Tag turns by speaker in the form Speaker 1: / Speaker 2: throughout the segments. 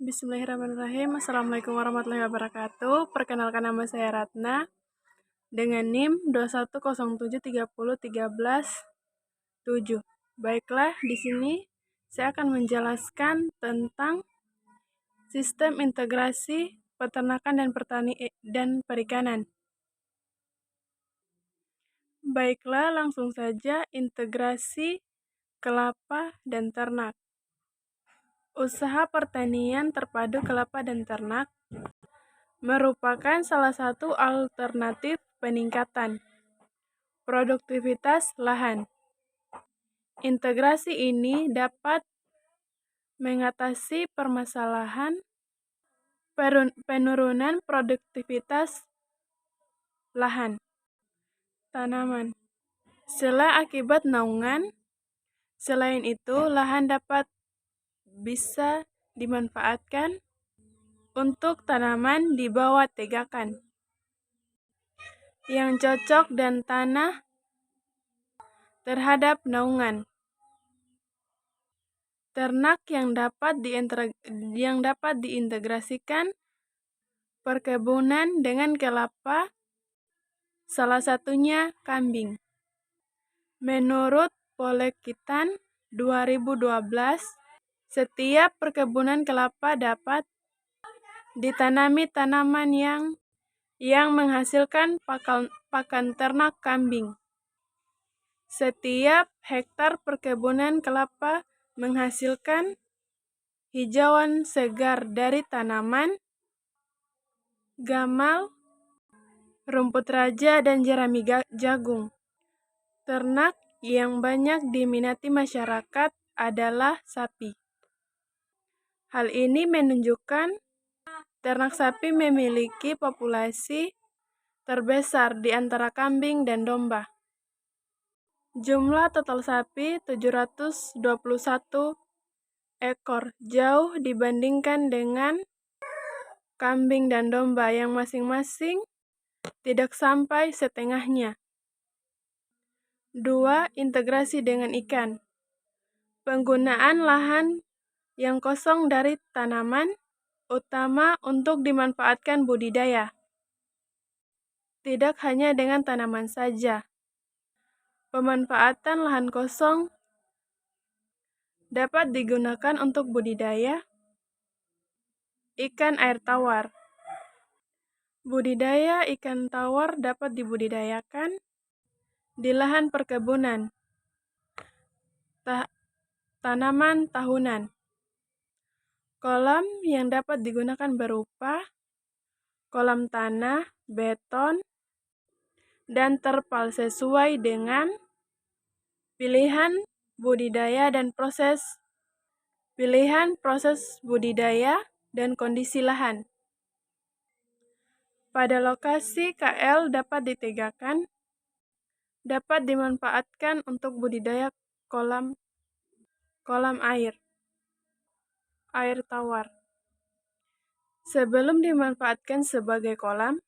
Speaker 1: Bismillahirrahmanirrahim. Assalamualaikum warahmatullahi wabarakatuh. Perkenalkan, nama saya Ratna dengan NIM 21073013 Baiklah, di sini saya akan menjelaskan tentang sistem integrasi peternakan dan perikanan. Baiklah, langsung saja integrasi kelapa dan ternak. Usaha pertanian terpadu kelapa dan ternak merupakan salah satu alternatif peningkatan produktivitas lahan. Integrasi ini dapat mengatasi permasalahan penurunan produktivitas lahan tanaman sela akibat naungan. Selain itu, lahan bisa dimanfaatkan untuk tanaman di bawah tegakan yang cocok dan tanah terhadap naungan. Ternak yang dapat diintegrasikan perkebunan dengan kelapa, salah satunya kambing. Menurut Polekitan 2012, setiap perkebunan kelapa dapat ditanami tanaman yang menghasilkan pakan ternak kambing. Setiap hektar perkebunan kelapa menghasilkan hijauan segar dari tanaman gamal, rumput raja, dan jerami jagung. Ternak yang banyak diminati masyarakat adalah sapi. Hal ini menunjukkan ternak sapi memiliki populasi terbesar di antara kambing dan domba. Jumlah total sapi 721 ekor, jauh dibandingkan dengan kambing dan domba yang masing-masing tidak sampai setengahnya. 2. Integrasi dengan ikan. Penggunaan lahan yang kosong dari tanaman utama untuk dimanfaatkan budidaya. Tidak hanya dengan tanaman saja. Pemanfaatan lahan kosong dapat digunakan untuk budidaya ikan air tawar. Budidaya ikan tawar dapat dibudidayakan di lahan perkebunan tanaman tahunan. Kolam yang dapat digunakan berupa kolam tanah, beton, dan terpal sesuai dengan pilihan proses budidaya dan kondisi lahan. Pada lokasi KL dapat ditegakkan, dapat dimanfaatkan untuk budidaya kolam air tawar. Sebelum dimanfaatkan sebagai kolam,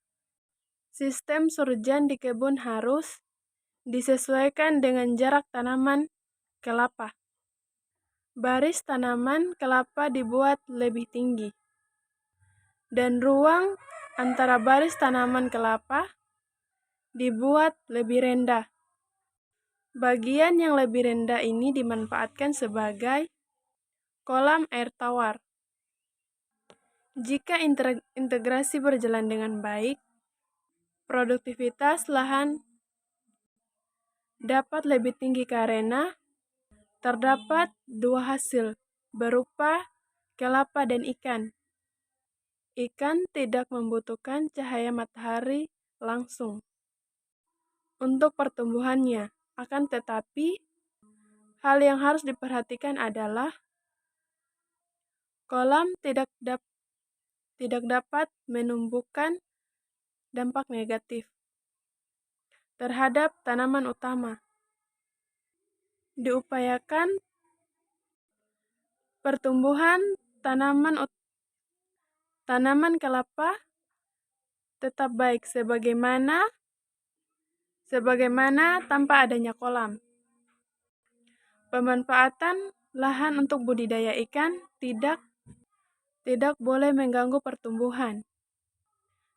Speaker 1: sistem surjan di kebun harus disesuaikan dengan jarak tanaman kelapa. Baris tanaman kelapa dibuat lebih tinggi, dan ruang antara baris tanaman kelapa dibuat lebih rendah. Bagian yang lebih rendah ini dimanfaatkan sebagai kolam air tawar. Jika integrasi berjalan dengan baik, produktivitas lahan dapat lebih tinggi karena terdapat dua hasil berupa kelapa dan ikan. Ikan tidak membutuhkan cahaya matahari langsung untuk pertumbuhannya. Akan tetapi, hal yang harus diperhatikan adalah kolam tidak dapat menumbuhkan dampak negatif terhadap tanaman utama. Diupayakan pertumbuhan tanaman kelapa tetap baik sebagaimana tanpa adanya kolam. Pemanfaatan lahan untuk budidaya ikan tidak tidak boleh mengganggu pertumbuhan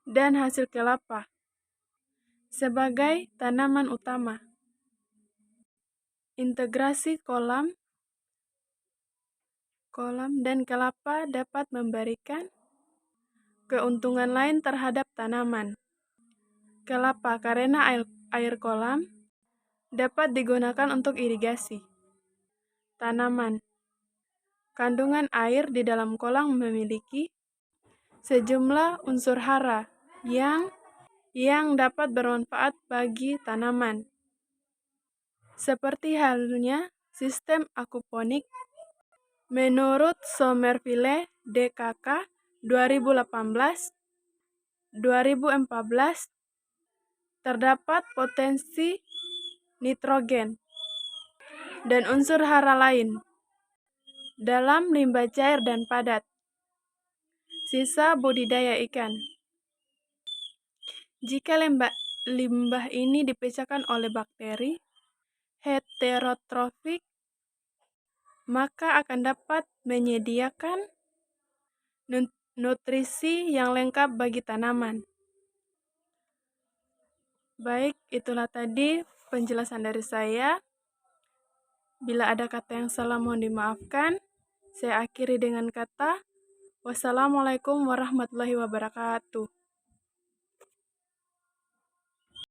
Speaker 1: dan hasil kelapa sebagai tanaman utama. Integrasi kolam dan kelapa dapat memberikan keuntungan lain terhadap tanaman. Kelapa karena air kolam dapat digunakan untuk irigasi tanaman. Kandungan air di dalam kolam memiliki sejumlah unsur hara yang dapat bermanfaat bagi tanaman. Seperti halnya sistem akuponik menurut Somerville DKK 2018-2014 terdapat potensi nitrogen dan unsur hara lain dalam limbah cair dan padat sisa budidaya ikan. Jika limbah ini dipecahkan oleh bakteri heterotrofik, maka akan dapat menyediakan nutrisi yang lengkap bagi tanaman. Baik, itulah tadi penjelasan dari saya. Bila ada kata yang salah mohon dimaafkan. Saya akhiri dengan kata wassalamualaikum warahmatullahi wabarakatuh.